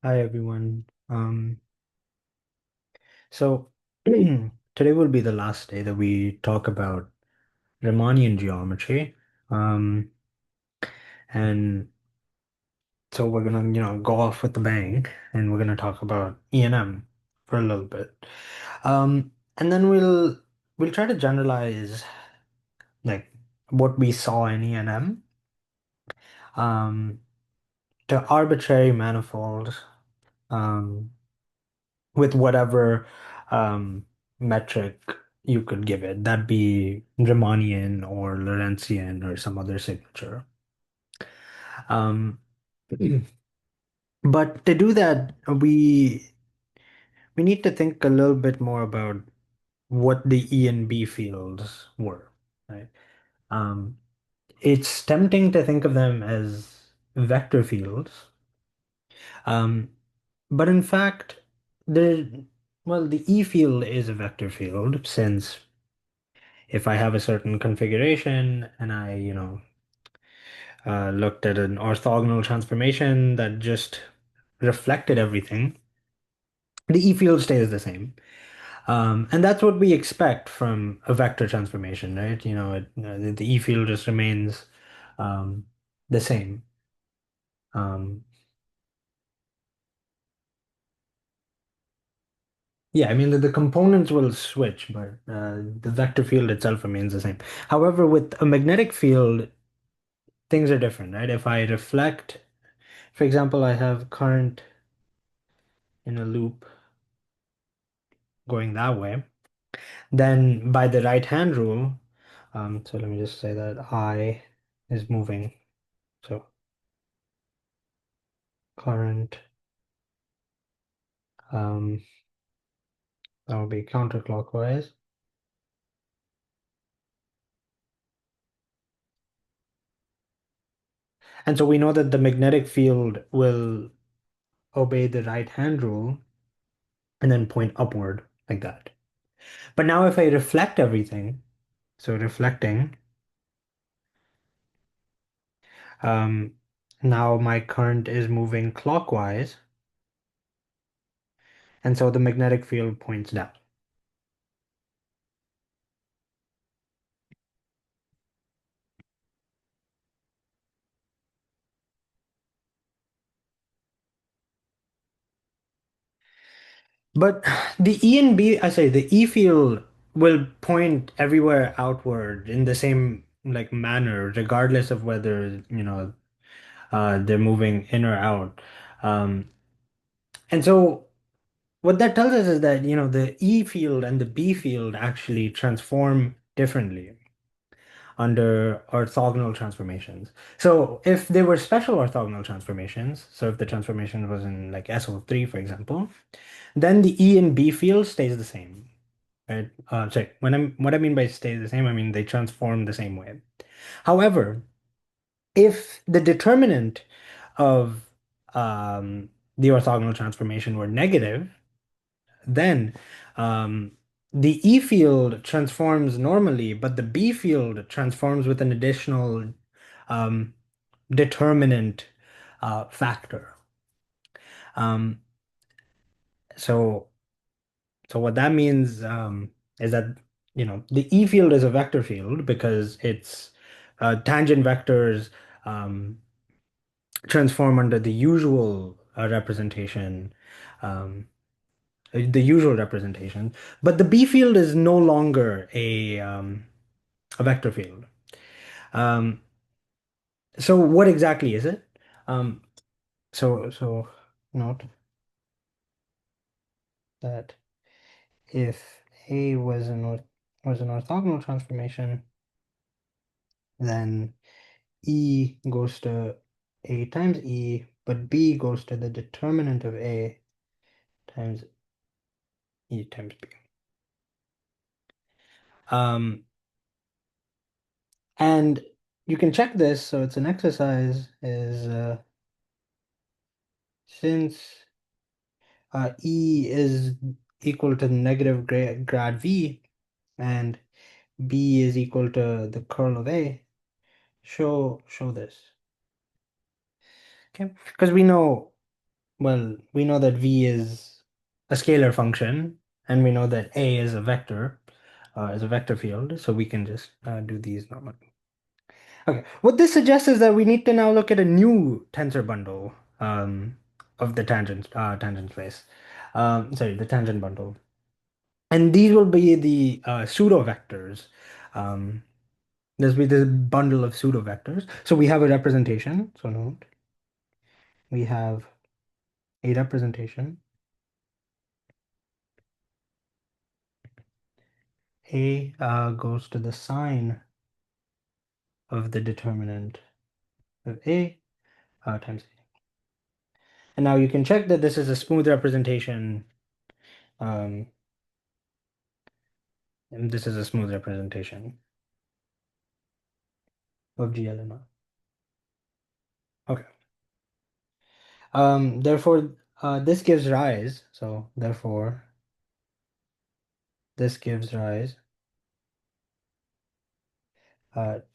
Hi everyone. So today will be the last day that we talk about Riemannian geometry. Um, and so we're gonna, go off with the bang and we're gonna talk about E&M for a little bit. And then we'll try to generalize like what we saw in E&M um to arbitrary manifolds um with whatever metric you could give it. That'd be Riemannian or Lorentzian or some other signature. Um, but to do that, we need to think a little bit more about what the E and B fields were, right? Um, it's tempting to think of them as vector fields, um, but in fact, the well, the E field is a vector field since if I have a certain configuration and I, looked at an orthogonal transformation that just reflected everything, the E field stays the same. And that's what we expect from a vector transformation, right? The E field just remains um, the same. Um, yeah, I mean, the components will switch, but the vector field itself remains the same. However, with a magnetic field, things are different, right? If I reflect, for example, I have current in a loop going that way, then by the right hand rule, so let me just say that I is moving. So current, um, that will be counterclockwise. And so we know that the magnetic field will obey the right hand rule and then point upward like that. But now if I reflect everything, so reflecting, um, now my current is moving clockwise, and so the magnetic field points down. But the E and B, I say the E field will point everywhere outward in the same like manner, regardless of whether, they're moving in or out. Um, and so what that tells us is that, the E field and the B field actually transform differently under orthogonal transformations. So if they were special orthogonal transformations, so if the transformation was in like SO3, for example, then the E and B field stays the same, right? Sorry, what I mean by stays the same, I mean they transform the same way. However, if the determinant of the orthogonal transformation were negative, then um, the E field transforms normally, but the B field transforms with an additional um, determinant factor. Um, so, so what that means is that the E field is a vector field because its tangent vectors um, transform under the usual representation, um, the usual representation. But the B field is no longer a vector field. Um, so what exactly is it? Um, so note that if A was an orthogonal transformation, then E goes to A times E, but B goes to the determinant of A times E times B. Um, and you can check this, so it's an exercise, is since E is equal to negative grad V and B is equal to the curl of A, show this. Okay, because we know well, we know that V is a scalar function, and we know that A is a vector field, so we can just do these normally. Okay, what this suggests is that we need to now look at a new tensor bundle of the tangent space. Sorry, the tangent bundle. And these will be the pseudo-vectors. Um, this will be the bundle of pseudo-vectors. So we have a representation. So note, we have a representation. A goes to the sign of the determinant of A times A. And now you can check that this is a smooth representation. Um, and this is a smooth representation of GLMR. Okay. Therefore, this gives rise. So therefore, this gives rise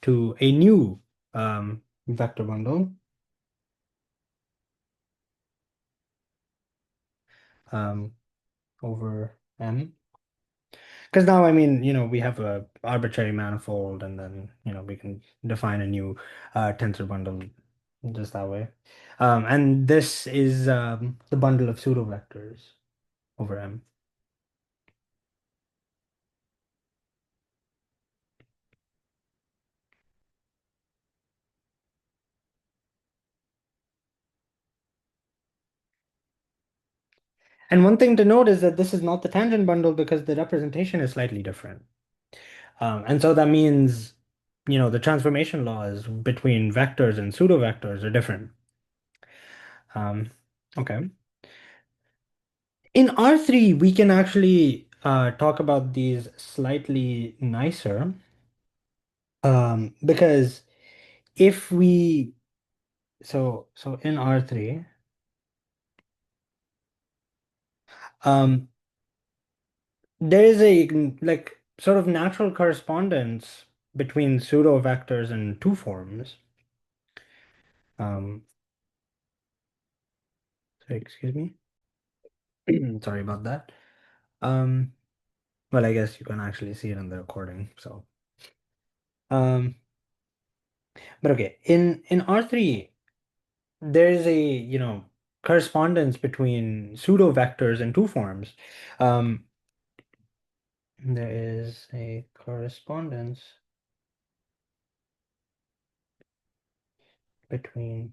to a new vector bundle um, over M. Because now, I mean, we have a arbitrary manifold, and then, we can define a new tensor bundle just that way. And this is the bundle of pseudo-vectors over M. And one thing to note is that this is not the tangent bundle because the representation is slightly different. And so that means, the transformation laws between vectors and pseudo-vectors are different. Okay. In R3, we can actually talk about these slightly nicer because if we so in R3, um, there is a like sort of natural correspondence between pseudo vectors and two forms. Um, sorry, excuse me. Sorry about that. Um, well, I guess you can actually see it in the recording. So, um, but okay, in R3. There is a, correspondence between pseudo vectors and two forms. Um, there is a correspondence between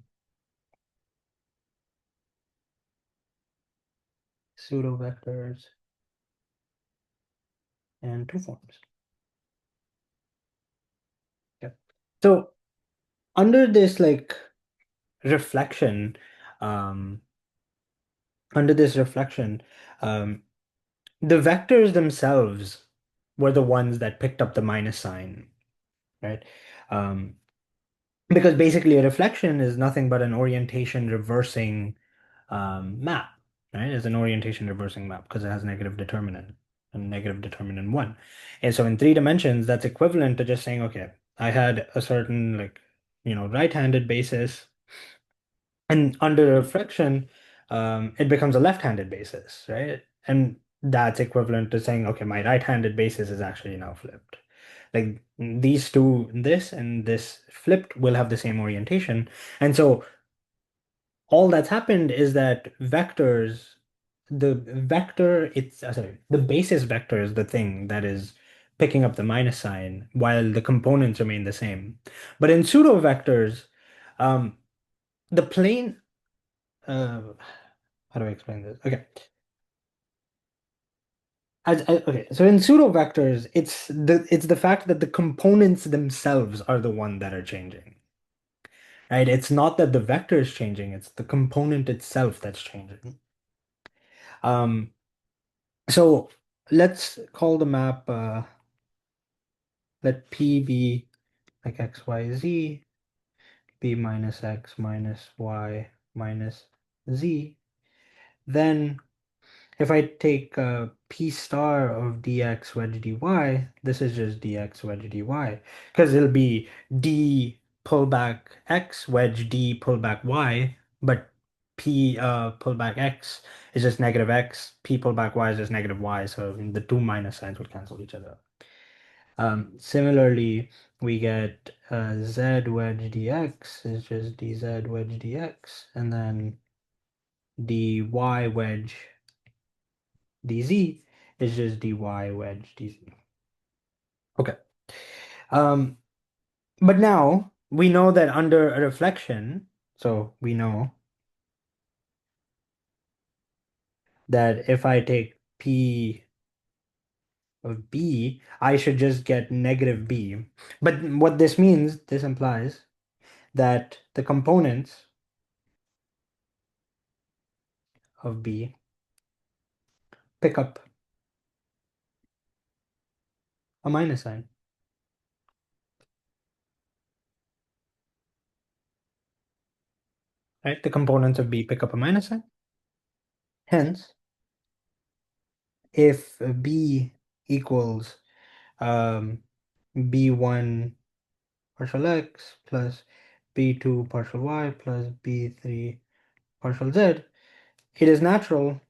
pseudo vectors and two forms. Yep. So under this reflection, um, under this reflection, um, the vectors themselves were the ones that picked up the minus sign, right? Um, because basically a reflection is nothing but an orientation reversing map, right? It's an orientation reversing map because it has negative determinant and negative determinant one. And so in three dimensions, that's equivalent to just saying, okay, I had a certain right-handed basis, and under reflection, it becomes a left-handed basis, right? And that's equivalent to saying, okay, my right-handed basis is actually now flipped. Like these two, this and this flipped will have the same orientation. And so all that's happened is that the vector, sorry, the basis vector is the thing that is picking up the minus sign while the components remain the same. But in pseudo vectors, um, the plane, uh, how do I explain this? Okay. Okay, so in pseudo vectors, it's the fact that the components themselves are the one that are changing, right? It's not that the vector is changing, it's the component itself that's changing. Um, So let's call the map, let P be like x, y, z, b minus x minus y minus z. Then if I take p star of dx wedge dy, this is just dx wedge dy because it'll be d pull back x wedge d pull back y, but P pull back X is just negative X, P pull back Y is just negative Y, so the two minus signs would cancel each other. Similarly, we get Z wedge dx is just dz wedge dx, and then dy wedge dz is just dy wedge dz. Okay. Um, but now we know that under a reflection, so we know that if I take P of B, I should just get negative B. But what this means, this implies that the components of B pick up a minus sign, right? The components of B pick up a minus sign. Hence, if B equals um, B1 partial X plus B2 partial Y plus B3 partial Z, it is natural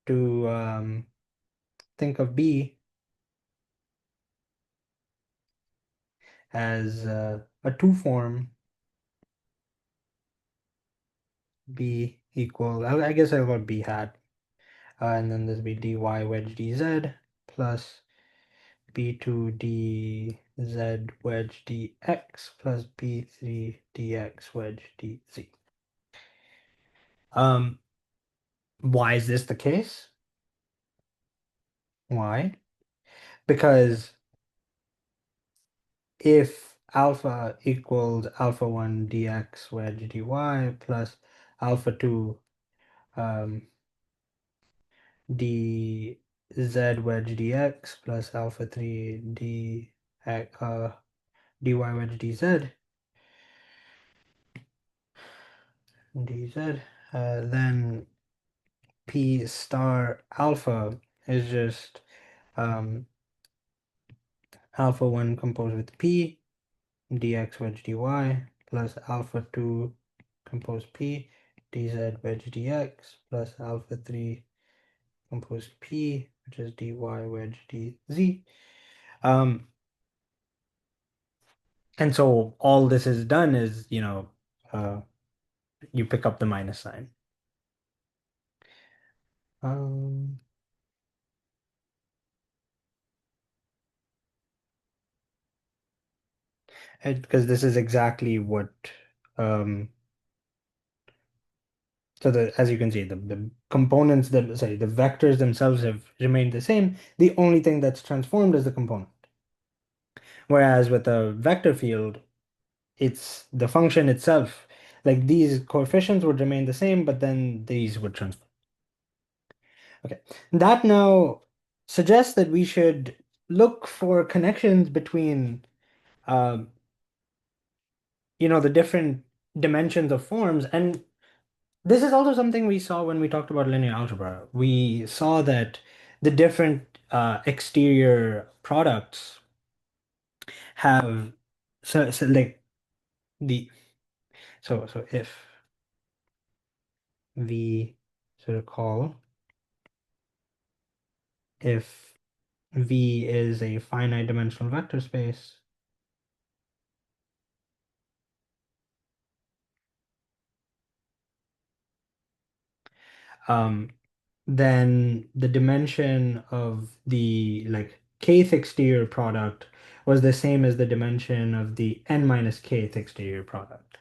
to think of B as a two form B equal, I guess I'll go B hat, and then this be dy wedge dz plus b2 dz wedge dx plus b3 dx wedge dz. Um, why is this the case? Why? Because if alpha equals alpha 1 dx wedge dy plus alpha 2 um, dz wedge dx plus alpha 3 dy wedge dz, then p star alpha is just um, alpha 1 composed with p dx wedge dy plus alpha 2 composed p dz wedge dx plus alpha 3 composed p, which is dy wedge dz. And so all this is done is, uh, you pick up the minus sign. Um, because this is exactly what, um, so as you can see, the components that, sorry, the vectors themselves have remained the same. The only thing that's transformed is the component. Whereas with a vector field, it's the function itself. Like these coefficients would remain the same, but then these would transform. Okay. That now suggests that we should look for connections between, um, the different dimensions of forms. And this is also something we saw when we talked about linear algebra. We saw that the different exterior products have, so like the so if V, so recall, if V is a finite dimensional vector space, um, then the dimension of the like kth exterior product was the same as the dimension of the n minus kth exterior product.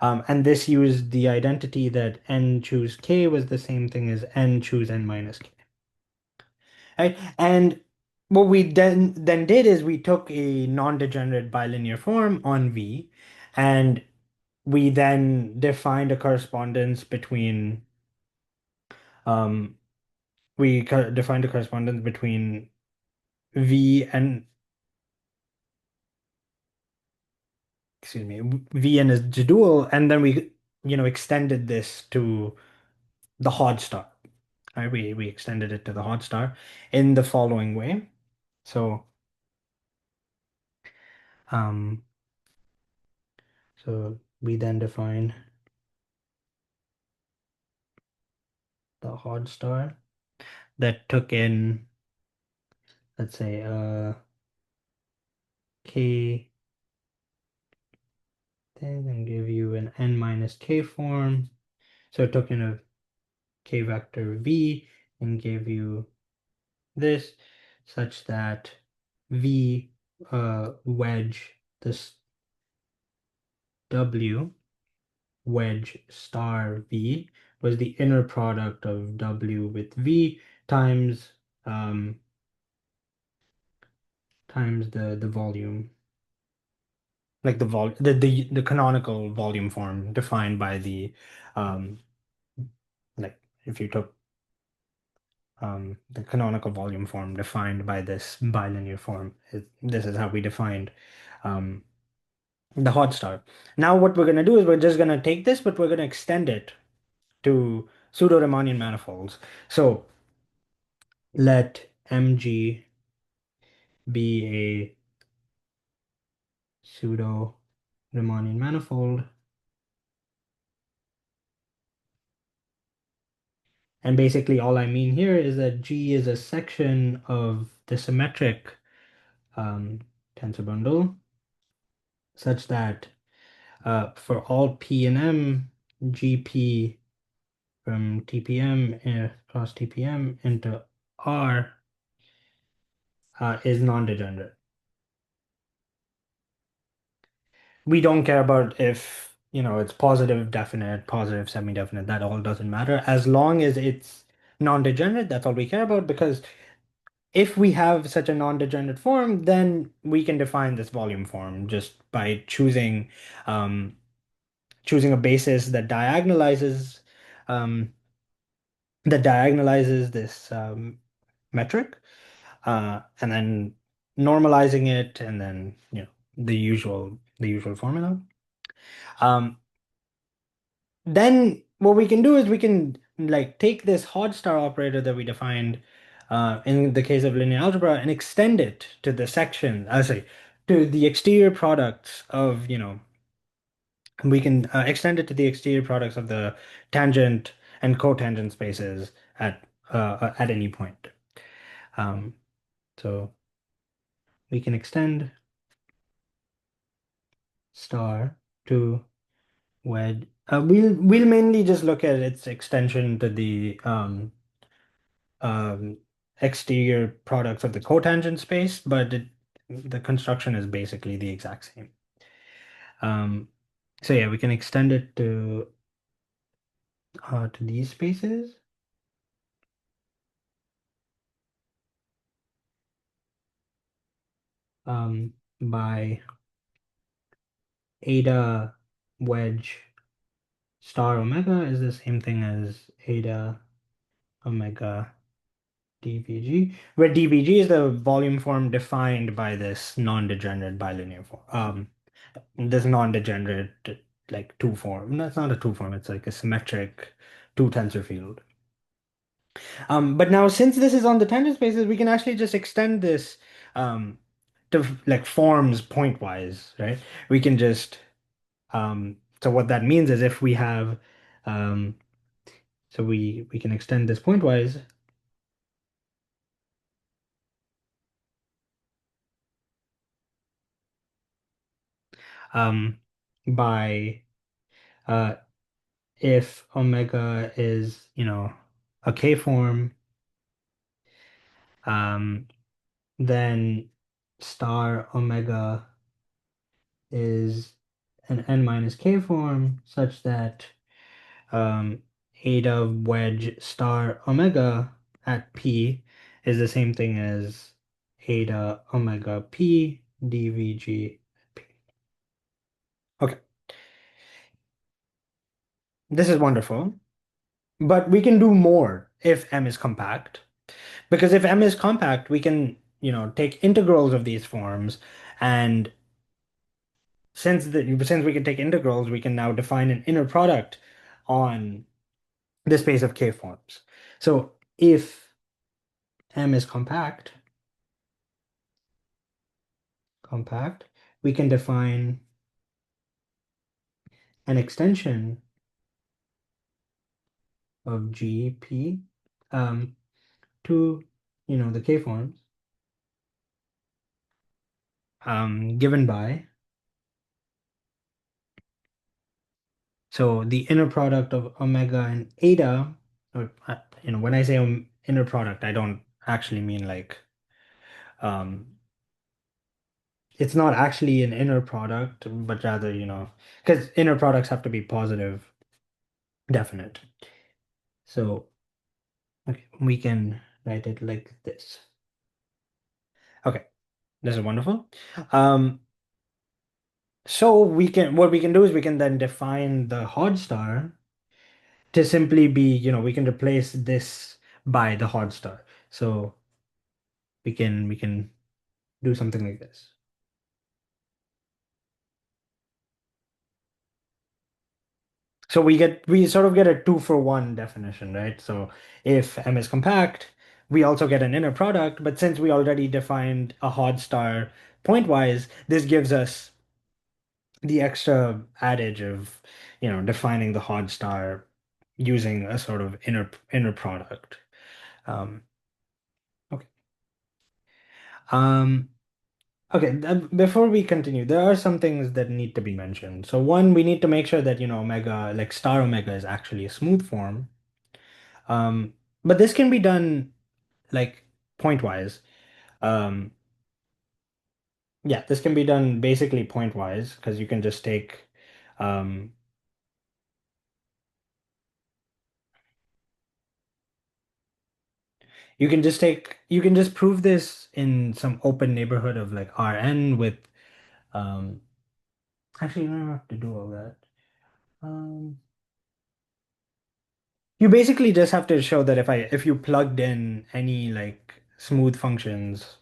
And this used the identity that n choose k was the same thing as n choose n minus k. Right? And what we then did is we took a non-degenerate bilinear form on V, and we then defined a correspondence between um, defined a correspondence between V and, excuse me, V and its dual, and then we extended this to the Hodge star. Right? We extended it to the Hodge star in the following way. So um so we then define the Hodge star that took in, let's say, k thing and give you an n minus k form. So it took in a k vector v and gave you this such that v wedge this w wedge star v was the inner product of w with v times um, times the volume, like the canonical volume form defined by the um, like if you took the canonical volume form defined by this bilinear form. This is how we defined um, the Hodge star. Now what we're going to do is we're just going to take this, but we're going to extend it to pseudo-Riemannian manifolds. So let Mg be a pseudo-Riemannian manifold. And basically all I mean here is that G is a section of the symmetric um, tensor bundle such that for all P and M, GP from TPM across TPM into R is non-degenerate. We don't care about if, it's positive definite, positive semi-definite, that all doesn't matter. As long as it's non-degenerate, that's all we care about, because if we have such a non-degenerate form, then we can define this volume form just by um, choosing a basis um, that diagonalizes this metric, and then normalizing it, and then the usual formula. Um, then what we can do is we can like take this Hodge star operator that we defined in the case of linear algebra and extend it to the section, sorry, to the exterior products of, we can extend it to the exterior products of the tangent and cotangent spaces at any point. Um, so we can extend star to wedge. We'll mainly just look at its extension to the um, exterior products of the cotangent space, but the construction is basically the exact same. Um, so yeah, we can extend it to these spaces. By eta wedge star omega is the same thing as eta omega dvg, where dvg is the volume form defined by this non-degenerate bilinear form. This non-degenerate like two form. That's not a two form, it's like a symmetric two tensor field. But now since this is on the tangent spaces, we can actually just extend this um, to like forms pointwise, right? We can just so what that means is if we have um, so we can extend this pointwise um, by uh, if omega is, a K form, um, then star omega is an n minus K form such that eta wedge star omega at P is the same thing as eta omega P dvg P. Okay, this is wonderful, but we can do more if M is compact. Because if M is compact, we can, take integrals of these forms, and since we can take integrals, we can now define an inner product on the space of K forms. So if M is compact, we can define an extension of GP um, to, the K forms given by, so the inner product of omega and eta, or, when I say inner product, I don't actually mean like, um, it's not actually an inner product, but rather, because inner products have to be positive, definite. So, okay, we can write it like this. Okay, this is wonderful. Um, so what we can do is we can then define the Hodge star to simply be, we can replace this by the Hodge star. So we can do something like this. So we sort of get a two for one definition, right? So if M is compact, we also get an inner product, but since we already defined a Hodge star pointwise, this gives us the extra adage of, defining the Hodge star using a sort of inner product. Um, okay. Um, okay. Before we continue, there are some things that need to be mentioned. So one, we need to make sure that, omega, like star omega, is actually a smooth form. Um, but this can be done like pointwise. Um, yeah, this can be done basically pointwise because you can just take um, you can just prove this in some open neighborhood of like Rn with um actually you don't have to do all that. Um you basically just have to show that if you plugged in any like smooth functions,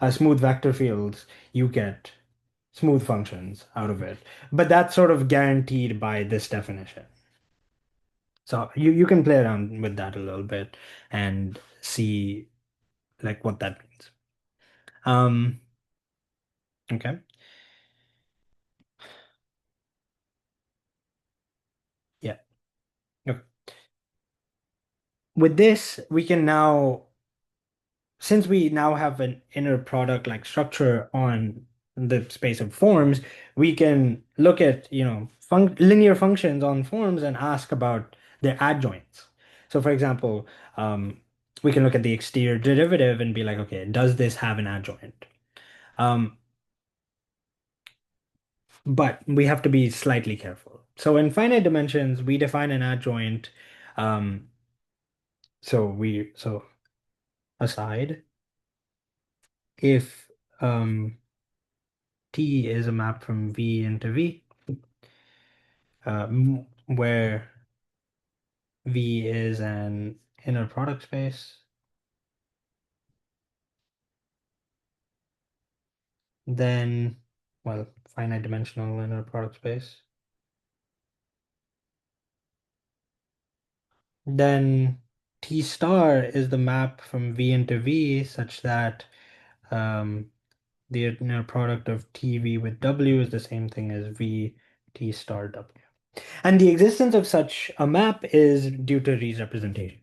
smooth vector fields, you get smooth functions out of it. But that's sort of guaranteed by this definition. So you can play around with that a little bit and see like what that means. Um okay. Yeah. Okay. With this, we can now, since we now have an inner product like structure on the space of forms, we can look at, linear functions on forms and ask about their adjoints. So, for example, um, we can look at the exterior derivative and be like, okay, does this have an adjoint? Um, but we have to be slightly careful. So, in finite dimensions, we define an adjoint. Um, so aside, if T is a map from V into V, where V is an inner product space, then, well, finite dimensional inner product space, then T star is the map from V into V such that um, the inner product of TV with W is the same thing as V T star W. And the existence of such a map is due to Rie's representation.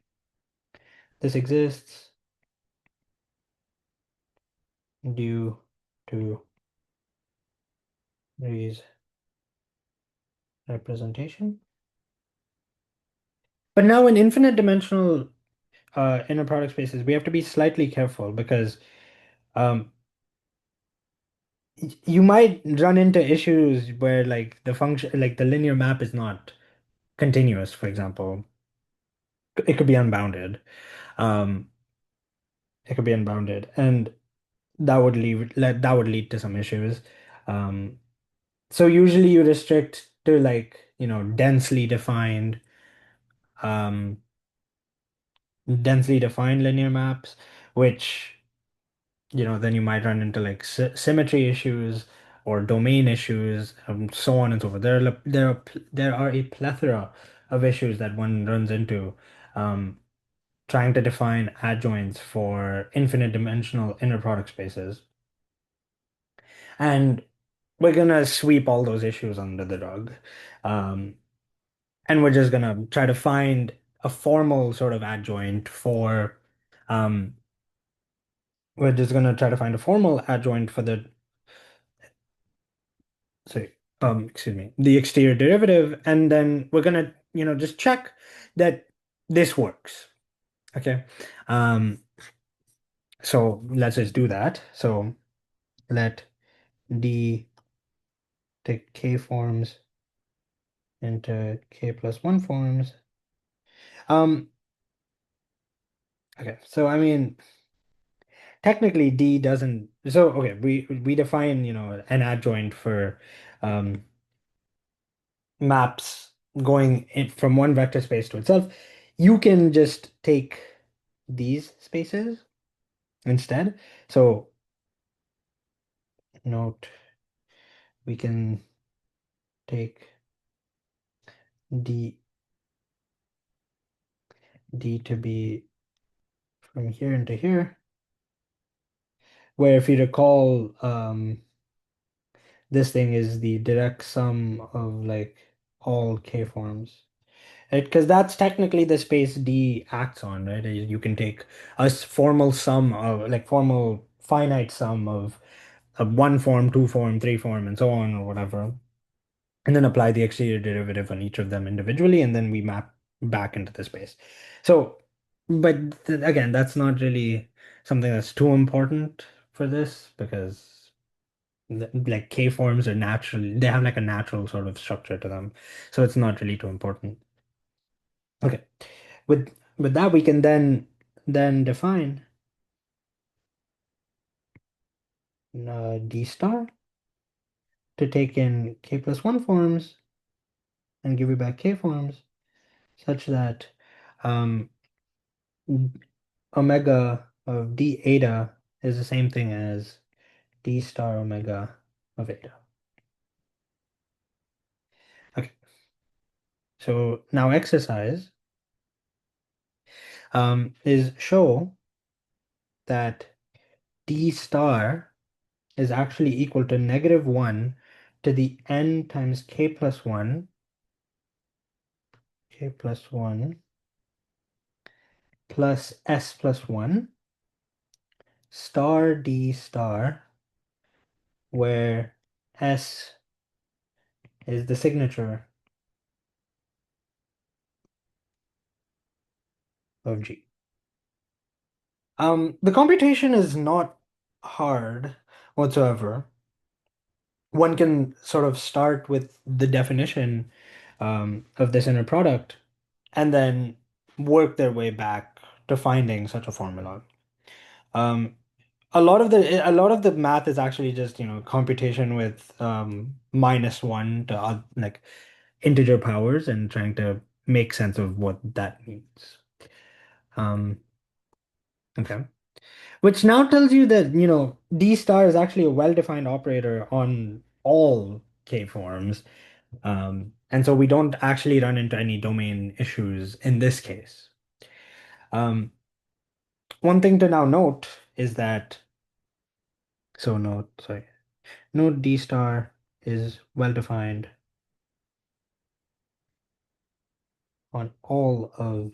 This exists due to Rie's representation. But now in infinite dimensional inner product spaces, we have to be slightly careful because um, you might run into issues where like the function, like the linear map is not continuous, for example. It could be unbounded. Um, it could be unbounded, and that would lead to some issues. Um, so usually you restrict to like, um, densely defined linear maps, which then you might run into like symmetry issues or domain issues, so on and so forth. There are a plethora of issues that one runs into um, trying to define adjoints for infinite dimensional inner product spaces. And we're gonna sweep all those issues under the rug. Um, and we're just gonna try to find a formal sort of adjoint for um we're just gonna try to find a formal adjoint for the sorry excuse me, the exterior derivative, and then we're gonna just check that this works. Okay. um so let's just do that. So let D take K forms into K plus 1 forms. um okay, so I mean, technically D doesn't, so okay, we define, an adjoint for um maps going from one vector space to itself. You can just take these spaces instead. So note, we can take D to be from here into here, where if you recall, this thing is the direct sum of like all K forms. Right? Because that's technically the space D acts on, right? You can take a formal sum of like formal finite sum of a one form, two form, three form, and so on, or whatever, and then apply the exterior derivative on each of them individually, and then we map back into the space. So, but again, that's not really something that's too important for this because like K forms are naturally, they have like a natural sort of structure to them, so it's not really too important. Okay. With that, we can then define D star to take in K plus 1 forms and give you back K forms such that um, omega of D eta is the same thing as D star omega of eta. Okay, so now exercise is show that D star is actually equal to -1 to the n times K plus 1, K plus 1 plus S plus 1 star D star, where S is the signature of G. The computation is not hard whatsoever. One can sort of start with the definition of this inner product and then work their way back to finding such a formula. Um, a lot of the math is actually just, computation with -1 to like integer powers and trying to make sense of what that means. Um, okay. Which now tells you that, D star is actually a well-defined operator on all K forms. And so we don't actually run into any domain issues in this case. Um, one thing to now note is that, note D star is well-defined on all of,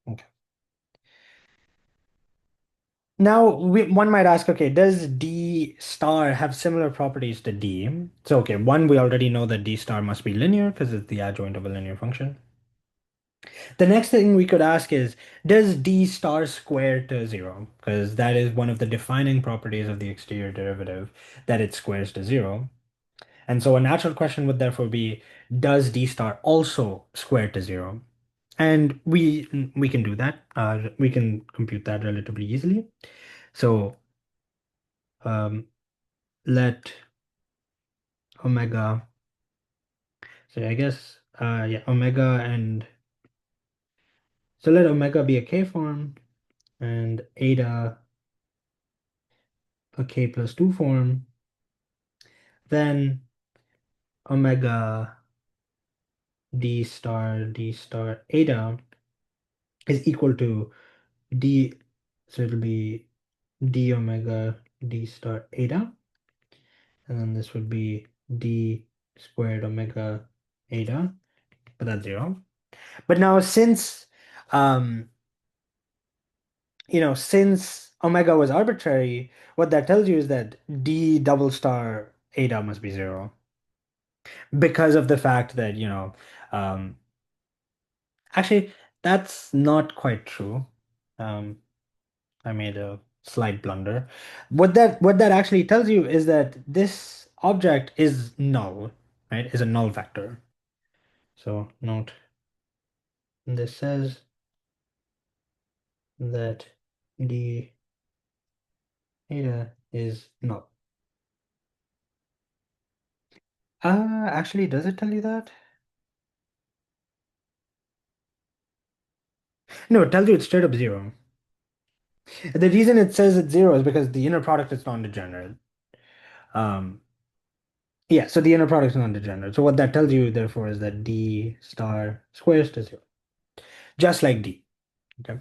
okay. Now, one might ask, okay, does D star have similar properties to D? So, okay, one, we already know that D star must be linear because it's the adjoint of a linear function. The next thing we could ask is, does D star square to zero? Because that is one of the defining properties of the exterior derivative, that it squares to zero. And so a natural question would therefore be, does D star also square to zero? And we can do that. We can compute that relatively easily. So um, let omega, so I guess, yeah, omega and, so let omega be a K form and eta a K plus 2 form. Then omega D star eta is equal to D, so it'll be D omega D star eta. And then this would be d squared omega eta, but that's zero. But now since um since omega was arbitrary, what that tells you is that d double star eta must be zero because of the fact that, um, actually, that's not quite true. Um, I made a slight blunder. What that actually tells you is that this object is null, right? Is a null vector. So note this says that d eta is null. Actually, does it tell you that? No, it tells you it's straight up zero. The reason it says it's zero is because the inner product is non-degenerate. Um, yeah, so the inner product is non-degenerate. So what that tells you, therefore, is that d star squares to zero, just like d. Okay.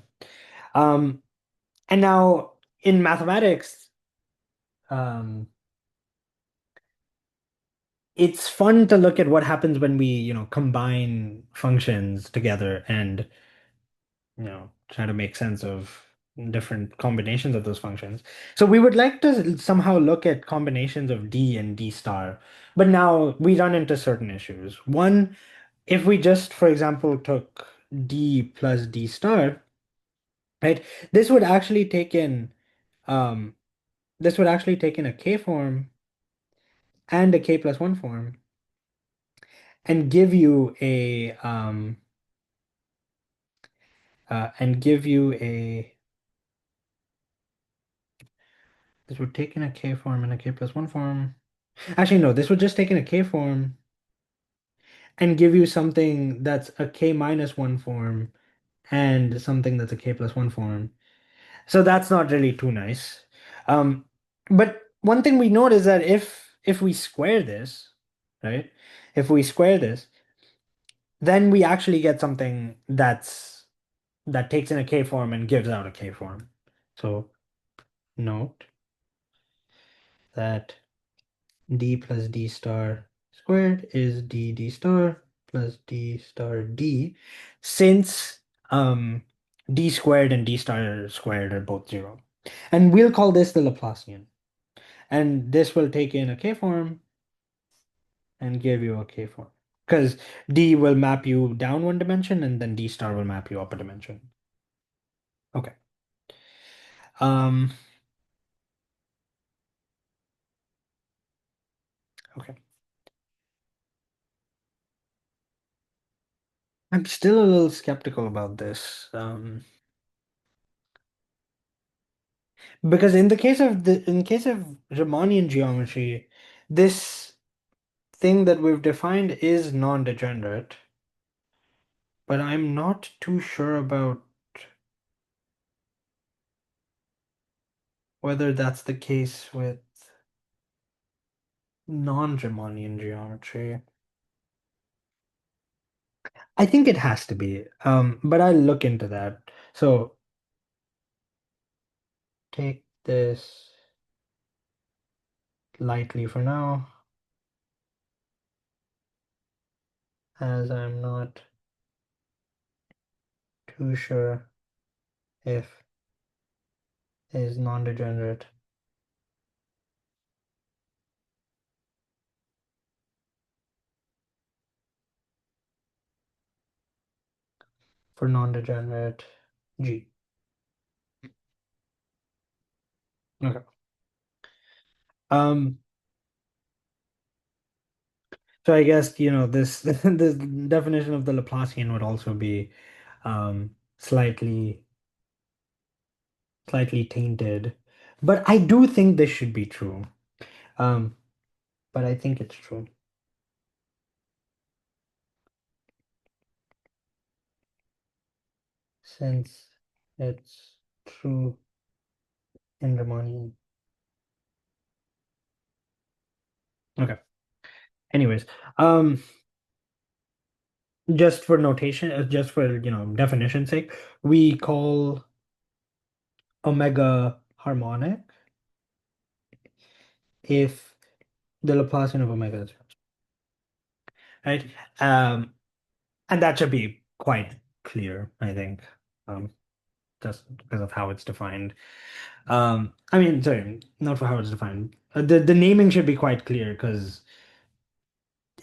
Um, and now in mathematics, um, it's fun to look at what happens when we, combine functions together and try to make sense of different combinations of those functions. So we would like to somehow look at combinations of D and D star, but now we run into certain issues. One, if we just, for example, took D plus D star, right, this would actually take in um this would actually take in a K form and a K plus one form and give you a this would take in a K form and a K plus one form. Actually, no, this would just take in a K form and give you something that's a K minus one form and something that's a K plus one form. So that's not really too nice. Um, but one thing we note is that if we square this, right? If we square this, then we actually get something that takes in a K form and gives out a K form. So note that d plus d star squared is d star plus d star d, since d squared and d star squared are both zero. And we'll call this the Laplacian. And this will take in a K form and give you a K form. Because d will map you down one dimension and then d star will map you up a dimension. Okay. Um, okay. I'm still a little skeptical about this. Because in case of Riemannian geometry, this thing that we've defined is non-degenerate, but I'm not too sure about whether that's the case with non-Riemannian geometry. I think it has to be, but I'll look into that. So take this lightly for now, as I'm not too sure if is non-degenerate for non-degenerate G. Okay. Um, so I guess, this this definition of the Laplacian would also be slightly tainted. But I do think this should be true. Um, but I think it's true since it's true in Riemannian. Okay. Anyways, um, just for notation, just for, definition's sake, we call omega harmonic if the Laplacian of omega is 0, right? Um, and that should be quite clear, I think, um, just because of how it's defined. I mean, sorry, not for how it's defined. The naming should be quite clear because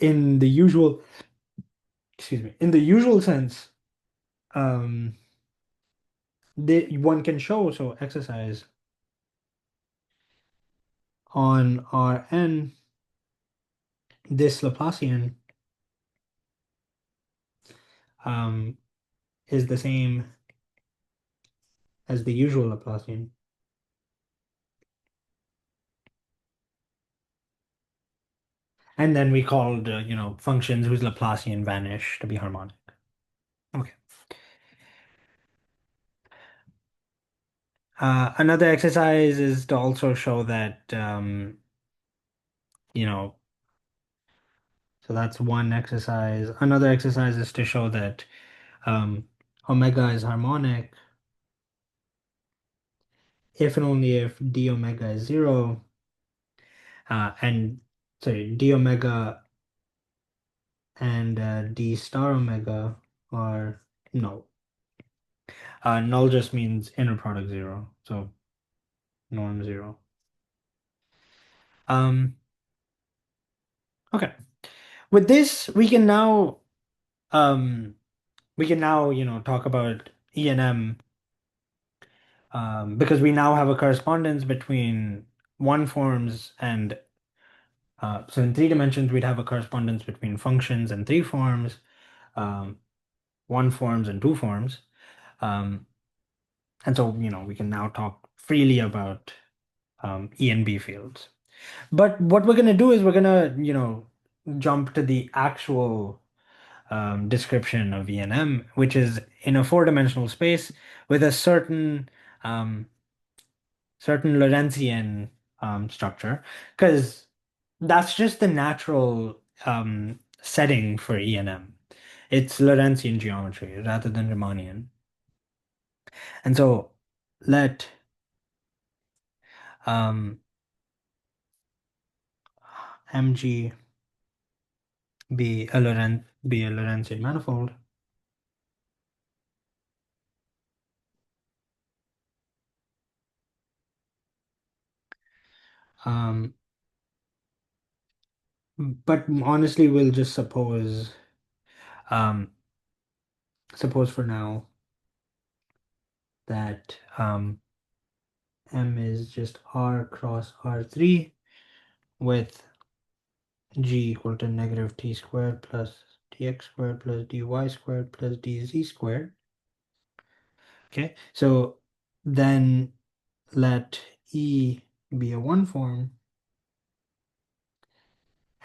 in the usual, excuse me, in the usual sense, um, one can show, so exercise on Rn, this Laplacian um, is the same as the usual Laplacian. And then we called, functions whose Laplacian vanish to be harmonic. Okay. Another exercise is to also show that, you know, so that's one exercise. Another exercise is to show that um, omega is harmonic if and only if d omega is 0, and sorry, d omega and d star omega are null. Null just means inner product 0, so norm 0. Um, okay. With this, um, talk about E and M, because we now have a correspondence between one forms and so in three dimensions we'd have a correspondence between functions and three forms, um, one forms and two forms, um, and so we can now talk freely about E and B fields. But what we're gonna do is we're gonna jump to the actual description of E and M, which is in a four-dimensional space with a um, certain Lorentzian structure, because that's just the natural setting for E and M. It's Lorentzian geometry rather than Riemannian. And so let um, Mg be a Lorentzian manifold. Um, but honestly, we'll just um, suppose for now that M is just R cross R3 with G equal to negative T squared plus dx squared plus dy squared plus dz squared. Okay, so then let E be a one form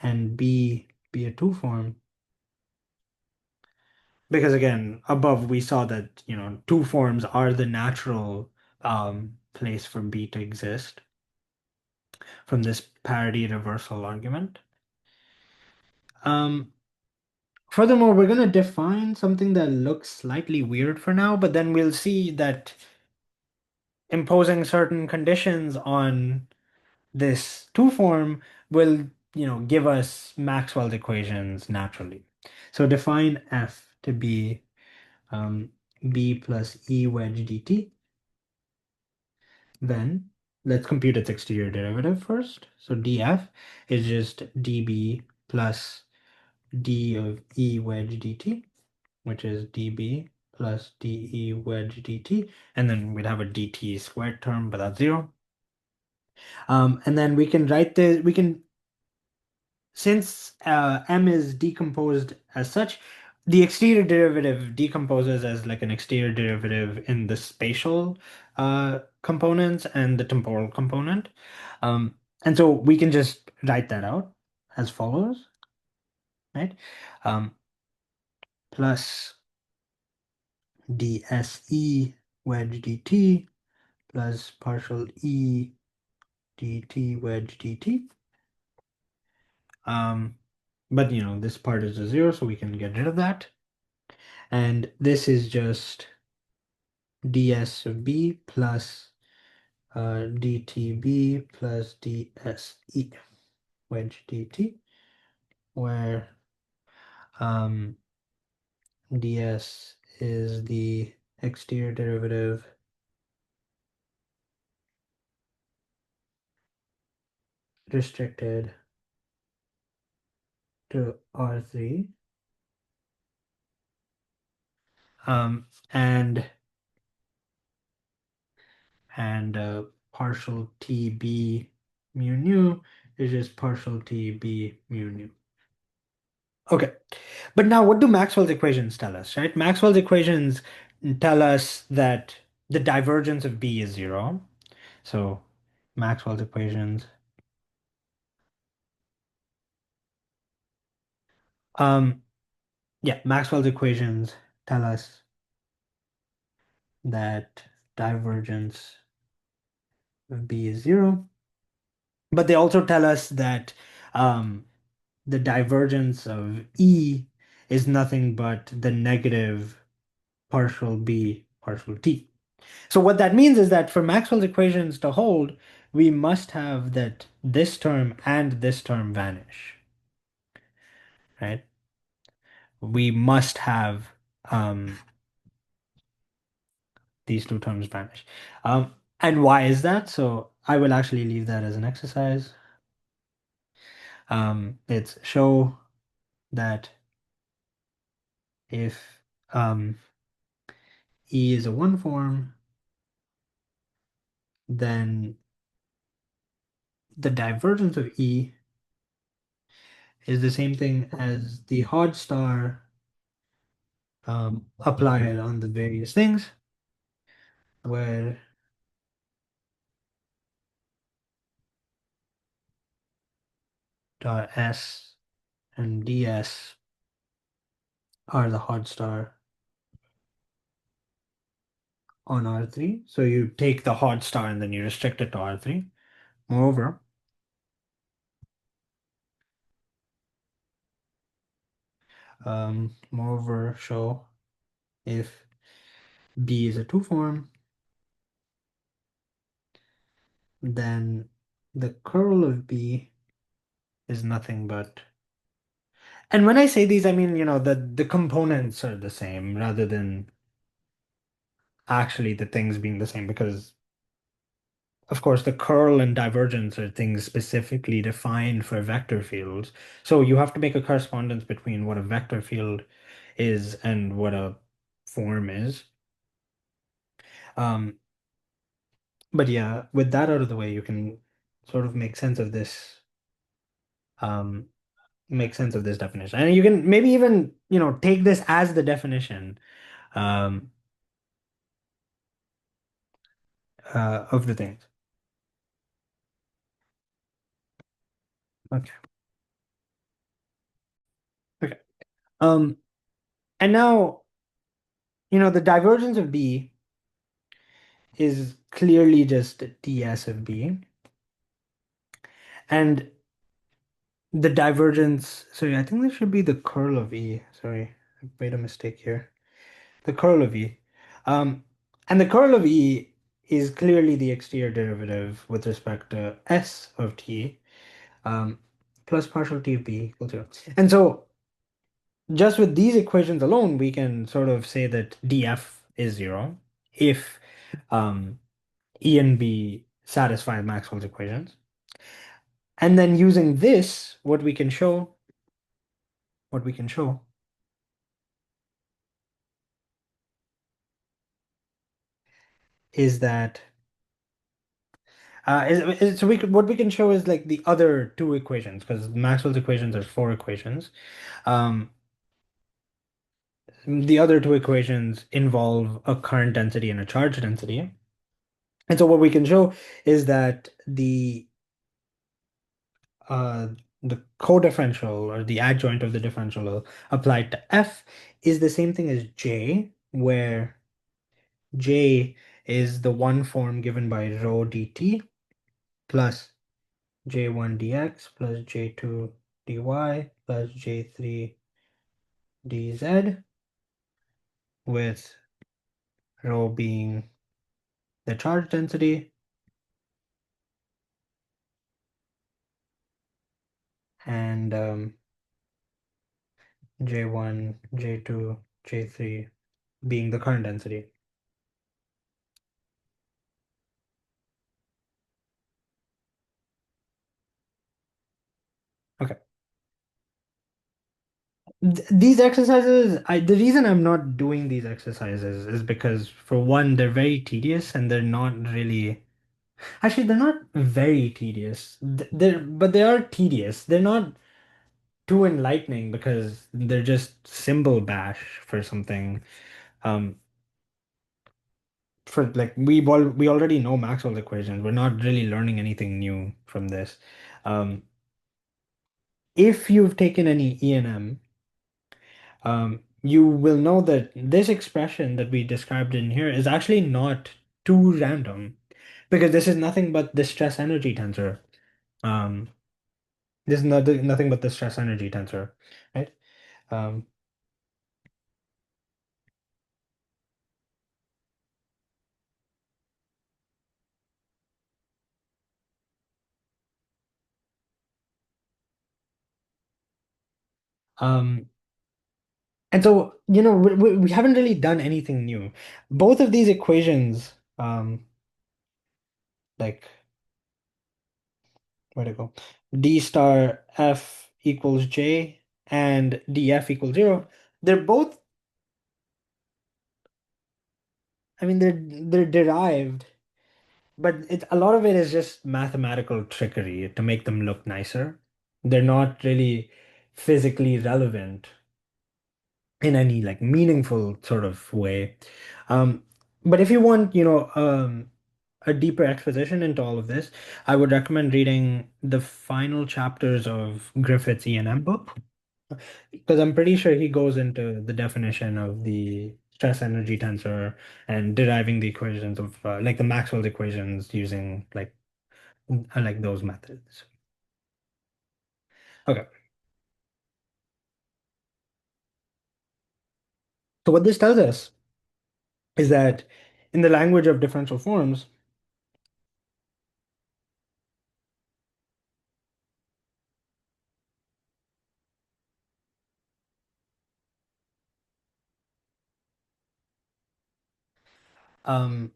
and B be a two form. Because again, above we saw that, two forms are the natural place for B to exist from this parity reversal argument. Um, Furthermore, we're going to define something that looks slightly weird for now, but then we'll see that imposing certain conditions on this two form will, give us Maxwell's equations naturally. So define F to be B plus E wedge dt. Then let's compute its exterior derivative first. So dF is just dB plus d of E wedge dt, which is dB plus dE wedge dt, and then we'd have a dt squared term, but that's 0. And then since M is decomposed as such, the exterior derivative decomposes as like an exterior derivative in the spatial components and the temporal component. And so we can just write that out as follows, right? Um, Plus dSE wedge dt plus partial E dt wedge dt. But this part is a 0, so we can get rid of that. And this is just ds of b plus dtb plus dse. wedge dt, where um, ds is the exterior derivative restricted to R3, um, and partial TB mu nu is just partial TB mu nu. Okay, but now what do Maxwell's equations tell us, right? Maxwell's equations tell us that the divergence of B is zero. So Maxwell's equations, um, yeah, Maxwell's equations tell us that divergence of B is zero, but they also tell us that um, the divergence of E is nothing but the negative partial B partial T. So what that means is that for Maxwell's equations to hold, we must have that this term and this term vanish, right? We must have these two terms vanish. And why is that? So I will actually leave that as an exercise. It's show that if E is a one form, then the divergence of E is the same thing as the Hodge star applied on the various things, where dot S and ds are the Hodge star on R3. So you take the Hodge star and then you restrict it to R3. Moreover, show if B is a two form, then the curl of B is nothing but. And when I say these, I mean, the components are the same rather than actually the things being the same, because of course the curl and divergence are things specifically defined for vector fields. So you have to make a correspondence between what a vector field is and what a form is. Um, but yeah, with that out of the way, you can sort of um, make sense of this definition. And you can maybe even, take this as the definition um, of the things. Okay. Okay. Um, and now, the divergence of B is clearly just ds of B. And the divergence, sorry, I think this should be the curl of E. Sorry, I made a mistake here. The curl of E. Um, and the curl of E is clearly the exterior derivative with respect to S of T, um, plus partial T of B equals 0. And so just with these equations alone, we can sort of say that df is 0 if E and B satisfy Maxwell's equations. And then using this, what we can show is that so what we can show is like the other two equations, because Maxwell's equations are four equations. Um, the other two equations involve a current density and a charge density. And so what we can show is that uh, the codifferential or the adjoint of the differential applied to F is the same thing as J, where J is the one form given by rho dt plus j1 dx plus j2 dy plus j3 dz, with rho being the charge density and J1, J2, J3 being the current density. Okay. These exercises, the reason I'm not doing these exercises is because, for one, they're very tedious and they're not really. Actually, they're not very tedious. But they are tedious. They're not too enlightening because they're just symbol bash for something. Um, for like we already know Maxwell's equations. We're not really learning anything new from this. Um, if you've taken any E&M, you will know that this expression that we described in here is actually not too random because this is nothing but the stress energy tensor. Um, this is nothing but the stress energy tensor, right? Um, um, and so, we haven't really done anything new. Both of these equations, like, where'd it go? D star F equals J and dF equals 0. They're both, I mean, they're derived, but a lot of it is just mathematical trickery to make them look nicer. They're not really physically relevant in any like meaningful sort of way. Um, but if you want, a deeper exposition into all of this, I would recommend reading the final chapters of Griffith's E&M book, because I'm pretty sure he goes into the definition of the stress energy tensor and deriving the equations of like the Maxwell's equations using like those methods. Okay. So what this tells us is that in the language of differential forms, um,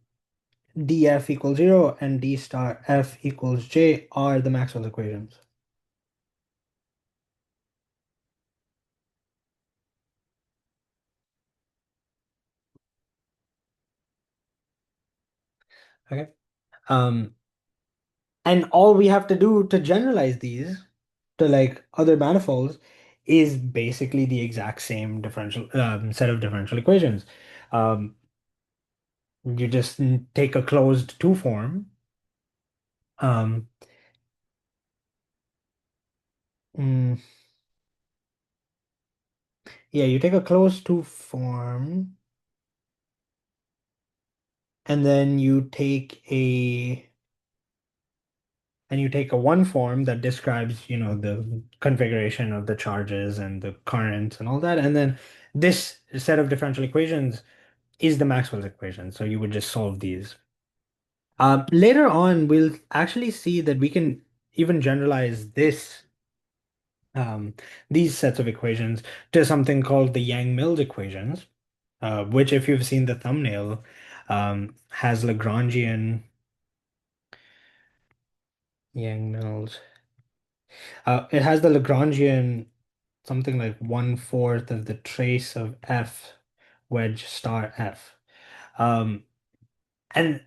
df equals 0 and d star f equals j are the Maxwell's equations. Okay. Um, and all we have to do to generalize these to like other manifolds is basically the exact same differential set of differential equations. Um, you just take a closed two form. Um, mm, yeah, you take a closed two form, and then you take a one form that describes, the configuration of the charges and the currents and all that, and then this set of differential equations is the Maxwell's equation. So you would just solve these. Later on, we'll actually see that we can even generalize um, these sets of equations to something called the Yang-Mills equations, which, if you've seen the thumbnail, has Lagrangian Yang-Mills. It has the Lagrangian something like 1/4 of the trace of F wedge star F. Um, and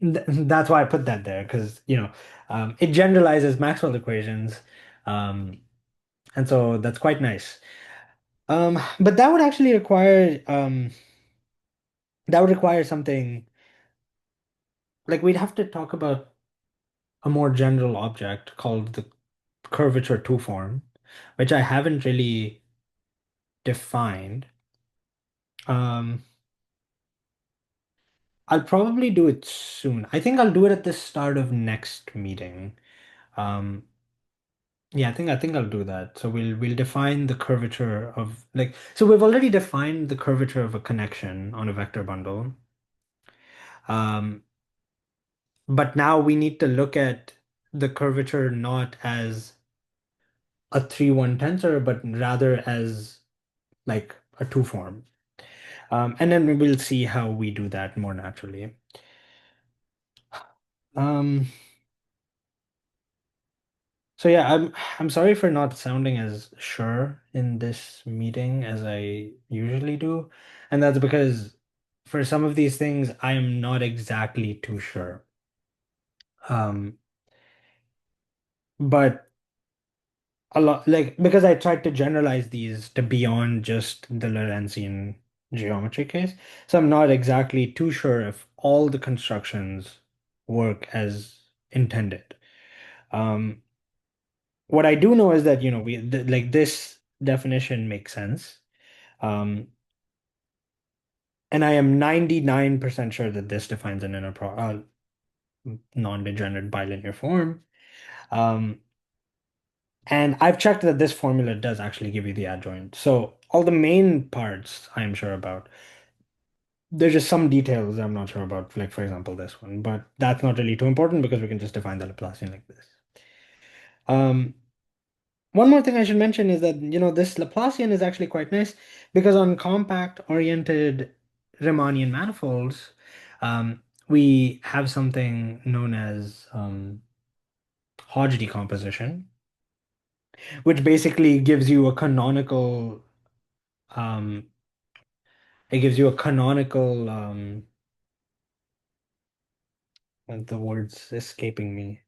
that's why I put that there because, it generalizes Maxwell equations. Um, and so that's quite nice. But that would require something like we'd have to talk about a more general object called the curvature two form, which I haven't really defined. Um, I'll probably do it soon. I think I'll do it at the start of next meeting. Um, yeah, I think I'll do that. So we'll define the curvature of so we've already defined the curvature of a connection on a vector bundle. Um, but now we need to look at the curvature not as a 3-1 tensor, but rather as like a two form. And then we'll see how we do that more naturally. Um, so yeah, I'm sorry for not sounding as sure in this meeting as I usually do. And that's because for some of these things, I am not exactly too sure. Um, but a lot like because I tried to generalize these to beyond just the Lorentzian geometry case. So I'm not exactly too sure if all the constructions work as intended. Um, what I do know is that, we th like this definition makes sense. Um, and I am 99% sure that this defines an non-degenerate bilinear form. Um, And I've checked that this formula does actually give you the adjoint. So all the main parts I'm sure about. There's just some details I'm not sure about, like for example, this one, but that's not really too important because we can just define the Laplacian like this. Um, One more thing I should mention is that, this Laplacian is actually quite nice because on compact oriented Riemannian manifolds, we have something known as Hodge decomposition, which basically gives you a canonical um, it gives you a canonical the word's escaping me.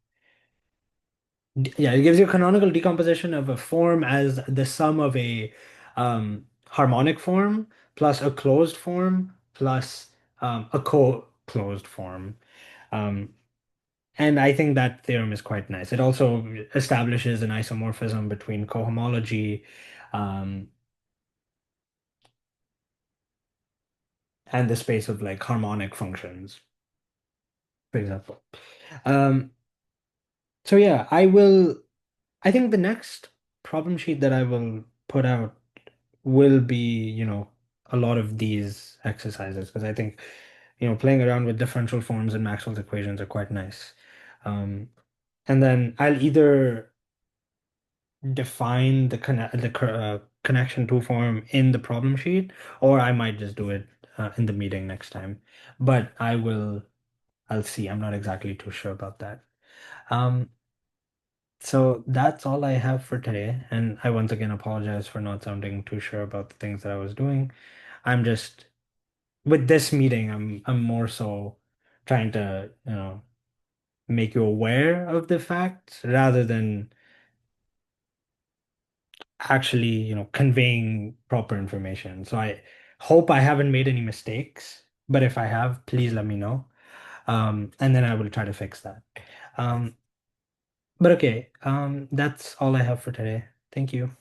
Yeah, it gives you a canonical decomposition of a form as the sum of a harmonic form plus a closed form plus a co-closed form. Um, and I think that theorem is quite nice. It also establishes an isomorphism between cohomology um, and the space of like harmonic functions, for example. Um, so yeah, I think the next problem sheet that I will put out will be, a lot of these exercises because I think, playing around with differential forms and Maxwell's equations are quite nice. Um, and then I'll either define the connection to form in the problem sheet, or I might just do it in the meeting next time. But I'll see. I'm not exactly too sure about that. Um, So that's all I have for today. And I once again apologize for not sounding too sure about the things that I was doing. I'm just with this meeting, I'm more so trying to, make you aware of the facts rather than actually, conveying proper information. So I hope I haven't made any mistakes, but if I have, please let me know. And then I will try to fix that. But okay, that's all I have for today. Thank you.